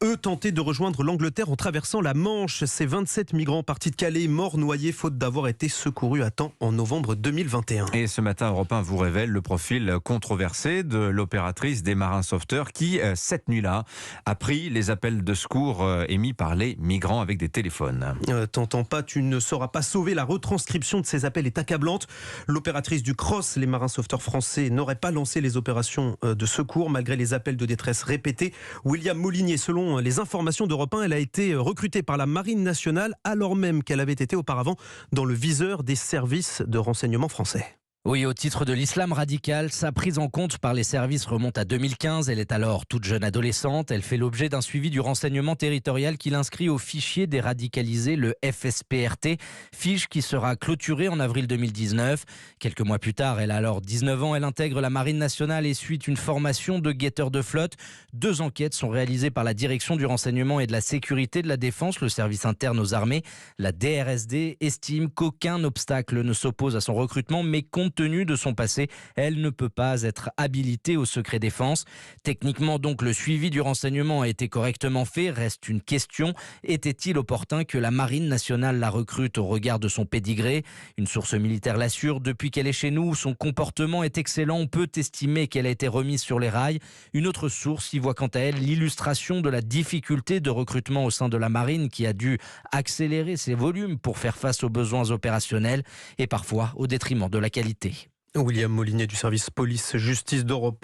eux tentaient de rejoindre l'Angleterre en traversant la Manche. Ces 27 migrants partis de Calais, morts noyés faute d'avoir été secourus à temps en novembre 2021. Et ce matin, Europe 1 vous révèle le profil controversé de l'opératrice des marins sauveteurs qui, cette nuit-là, a pris les appels de secours émis par les migrants avec des téléphones. T'entends pas, tu ne sauras pas sauver. La retranscription de ces appels est accablante. L'opératrice du CROSS, les marins sauveteurs français, n'aurait pas lancé les opérations de secours malgré les appels de détresse répétés. William Molinier, selon les informations d'Europe 1, elle a été recrutée par la Marine nationale alors même qu'elle avait été auparavant dans le viseur des services de renseignement français. Oui, au titre de l'islam radical, sa prise en compte par les services remonte à 2015. Elle est alors toute jeune adolescente. Elle fait l'objet d'un suivi du renseignement territorial qui l'inscrit au fichier des radicalisés, le FSPRT, fiche qui sera clôturée en avril 2019. Quelques mois plus tard, elle a alors 19 ans. Elle intègre la Marine nationale et suit une formation de guetteur de flotte. 2 enquêtes sont réalisées par la direction du renseignement et de la sécurité de la défense, le service interne aux armées. La DRSD estime qu'aucun obstacle ne s'oppose à son recrutement, mais compte tenu de son passé, elle ne peut pas être habilitée au secret défense. Techniquement, donc, le suivi du renseignement a été correctement fait. Reste une question. Était-il opportun que la Marine nationale la recrute au regard de son pédigré ? Une source militaire l'assure. Depuis qu'elle est chez nous, son comportement est excellent. On peut estimer qu'elle a été remise sur les rails. Une autre source y voit quant à elle l'illustration de la difficulté de recrutement au sein de la Marine qui a dû accélérer ses volumes pour faire face aux besoins opérationnels et parfois au détriment de la qualité. William Molinier du service police-justice d'Europe 1.